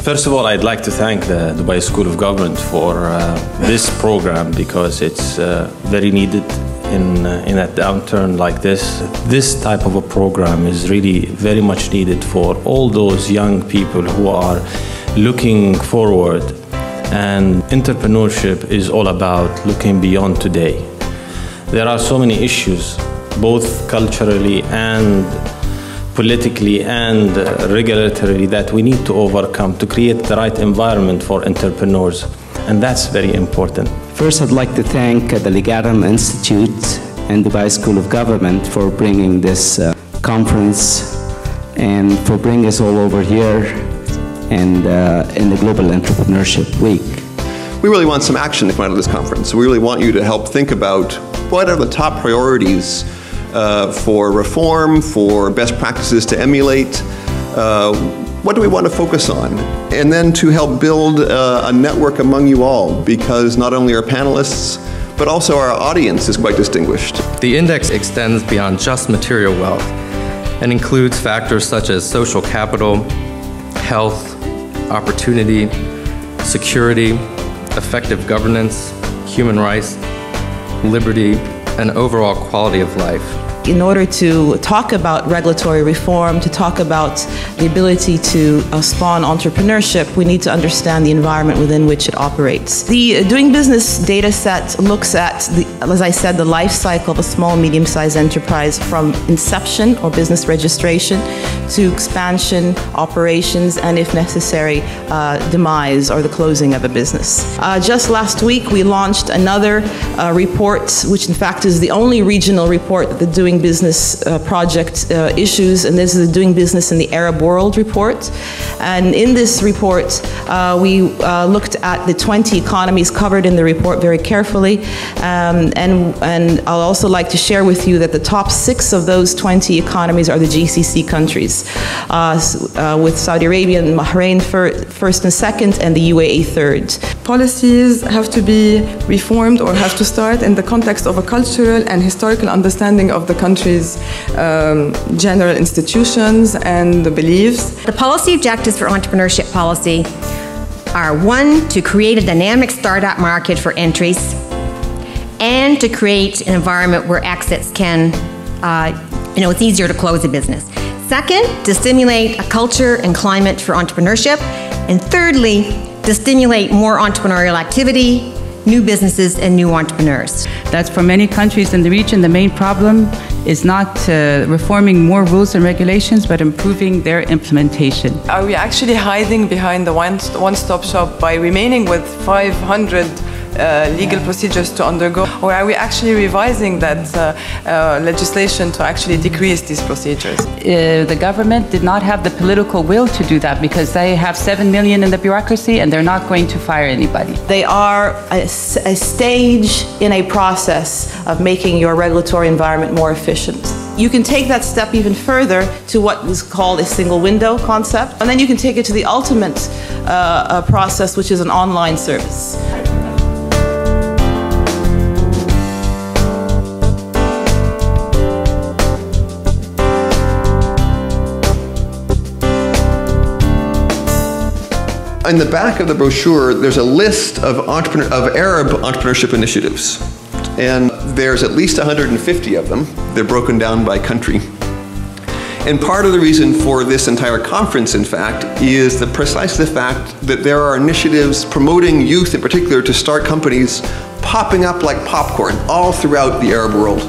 First of all, I'd like to thank the Dubai School of Government for this program because it's very needed in a downturn like this. This type of a program is really very much needed for all those young people who are looking forward. And entrepreneurship is all about looking beyond today. There are so many issues, both culturally and politically and regulatorily, that we need to overcome to create the right environment for entrepreneurs, and that's very important. First, I'd like to thank the Legatum Institute and Dubai School of Government for bringing this conference and for bringing us all over here and in the Global Entrepreneurship Week. We really want some action to come out of this conference. We really want you to help think about what are the top priorities for reform, for best practices to emulate. What do we want to focus on? And then to help build a network among you all, because not only our panelists, but also our audience is quite distinguished. The index extends beyond just material wealth and includes factors such as social capital, health, opportunity, security, effective governance, human rights, liberty, and overall quality of life. In order to talk about regulatory reform, to talk about the ability to spawn entrepreneurship, we need to understand the environment within which it operates. The Doing Business data set looks at, as I said, the life cycle of a small, medium-sized enterprise from inception or business registration to expansion, operations, and if necessary, demise or the closing of a business. Just last week, we launched another report, which in fact is the only regional report that the Doing Business project issues, and this is the Doing Business in the Arab World report. And in this report, we looked at the 20 economies covered in the report very carefully, and I'll also like to share with you that the top 6 of those 20 economies are the GCC countries, with Saudi Arabia and Bahrain first and second, and the UAE third. Policies have to be reformed or have to start in the context of a cultural and historical understanding of the country's general institutions and the beliefs. The policy objectives for entrepreneurship policy are 1, to create a dynamic startup market for entries and to create an environment where exits can, it's easier to close a business. 2nd, to stimulate a culture and climate for entrepreneurship. And thirdly, to stimulate more entrepreneurial activity, new businesses, and new entrepreneurs. That's for many countries in the region, the main problem is not reforming more rules and regulations, but improving their implementation. Are we actually hiding behind the one-stop shop by remaining with 500 legal procedures to undergo, or are we actually revising that legislation to actually decrease these procedures? The government did not have the political will to do that because they have 7 million in the bureaucracy and they're not going to fire anybody. They are a stage in a process of making your regulatory environment more efficient. You can take that step even further to what is called a single window concept, and then you can take it to the ultimate process, which is an online service. In the back of the brochure, there's a list of Arab entrepreneurship initiatives. And there's at least 150 of them. They're broken down by country. And part of the reason for this entire conference, in fact, is precisely the fact that there are initiatives promoting youth in particular to start companies popping up like popcorn all throughout the Arab world.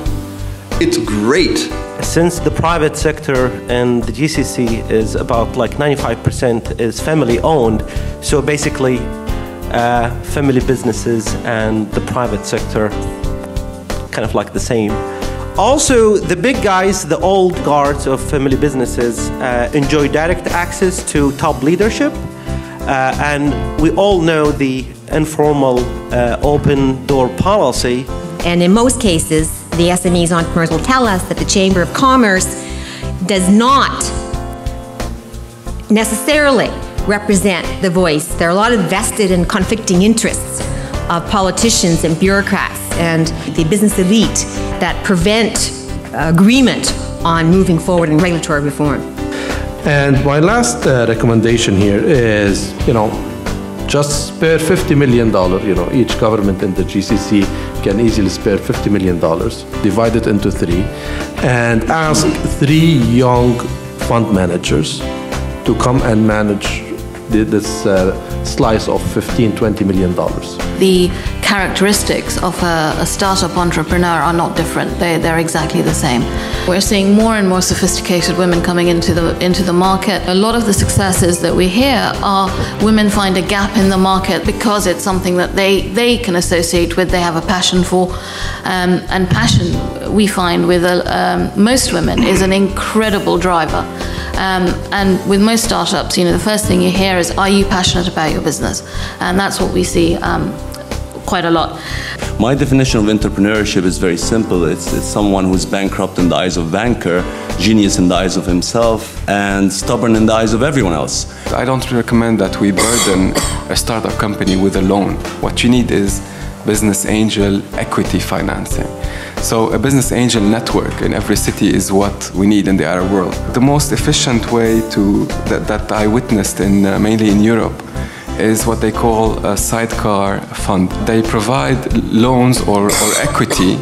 It's great. Since the private sector and the GCC is about like 95% is family owned, so basically family businesses and the private sector kind of like the same. Also, the big guys, the old guards of family businesses enjoy direct access to top leadership, and we all know the informal open door policy. And in most cases, the SMEs entrepreneurs will tell us that the Chamber of Commerce does not necessarily represent the voice. There are a lot of vested and conflicting interests of politicians and bureaucrats and the business elite that prevent agreement on moving forward in regulatory reform. And my last recommendation here is, just spare $50 million. Each government in the GCC can easily spare $50 million, divide it into 3, and ask 3 young fund managers to come and manage this slice of $15–20 million. The characteristics of a startup entrepreneur are not different. They're exactly the same. We're seeing more and more sophisticated women coming into the market. A lot of the successes that we hear are women find a gap in the market because it's something that they can associate with, they have a passion for. And passion, we find with most women, is an incredible driver. And with most startups, the first thing you hear is, are you passionate about your business? And that's what we see quite a lot. My definition of entrepreneurship is very simple. It's someone who's bankrupt in the eyes of banker, genius in the eyes of himself, and stubborn in the eyes of everyone else. I don't recommend that we burden a startup company with a loan. What you need is business angel equity financing. So a business angel network in every city is what we need in the Arab world. The most efficient way that I witnessed mainly in Europe is what they call a sidecar fund. They provide loans or equity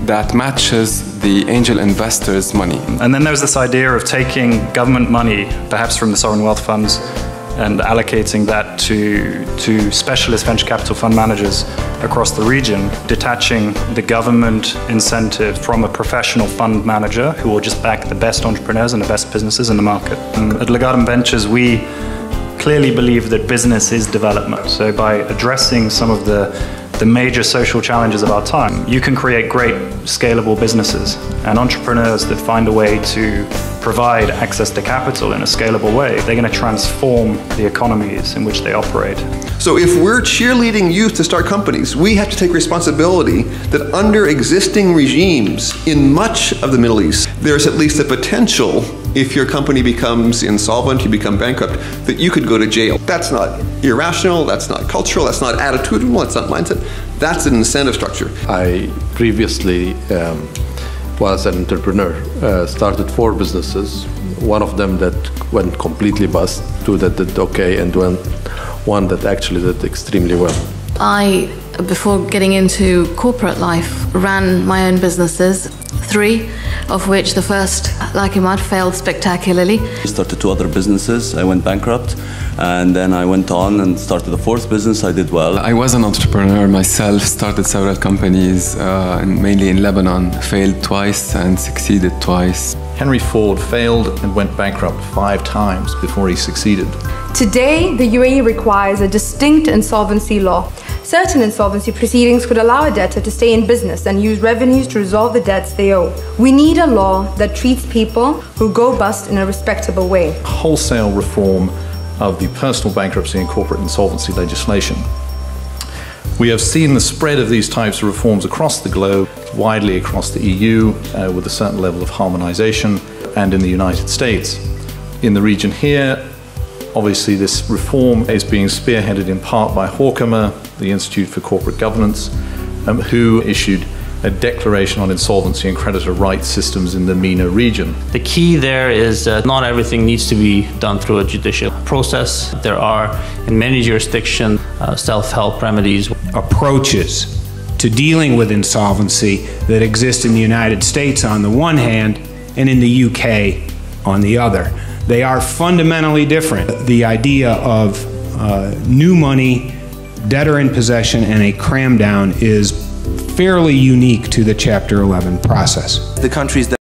that matches the angel investor's money. And then there's this idea of taking government money, perhaps from the sovereign wealth funds, and allocating that to specialist venture capital fund managers across the region, detaching the government incentive from a professional fund manager who will just back the best entrepreneurs and the best businesses in the market. At LowQ Ventures, we clearly believe that business is development. So by addressing some of the major social challenges of our time, you can create great scalable businesses, and entrepreneurs that find a way to provide access to capital in a scalable way, they're going to transform the economies in which they operate. So if we're cheerleading youth to start companies, we have to take responsibility that under existing regimes in much of the Middle East, there's at least a potential, if your company becomes insolvent, you become bankrupt, that you could go to jail. That's not irrational, that's not cultural, that's not attitudinal, that's not mindset. That's an incentive structure. I previously was an entrepreneur, started 4 businesses, one of them that went completely bust, 2 that did okay, and one that actually did extremely well. I, before getting into corporate life, ran my own businesses, 3 of which the first, like Imad, failed spectacularly. I started 2 other businesses, I went bankrupt, and then I went on and started a 4th business, I did well. I was an entrepreneur myself, started several companies, mainly in Lebanon, failed twice and succeeded twice. Henry Ford failed and went bankrupt 5 times before he succeeded. Today, the UAE requires a distinct insolvency law. Certain insolvency proceedings could allow a debtor to stay in business and use revenues to resolve the debts they owe. We need a law that treats people who go bust in a respectable way. Wholesale reform of the personal bankruptcy and corporate insolvency legislation. We have seen the spread of these types of reforms across the globe, widely across the EU, with a certain level of harmonization, and in the United States. In the region here, obviously this reform is being spearheaded in part by HORCAMA, the Institute for Corporate Governance, who issued a declaration on insolvency and creditor rights systems in the MENA region. The key there is that not everything needs to be done through a judicial process. There are, in many jurisdictions, self-help remedies. Approaches to dealing with insolvency that exist in the United States on the one hand and in the UK on the other. They are fundamentally different. The idea of new money, debtor in possession, and a cram down is fairly unique to the Chapter 11 process. The countries that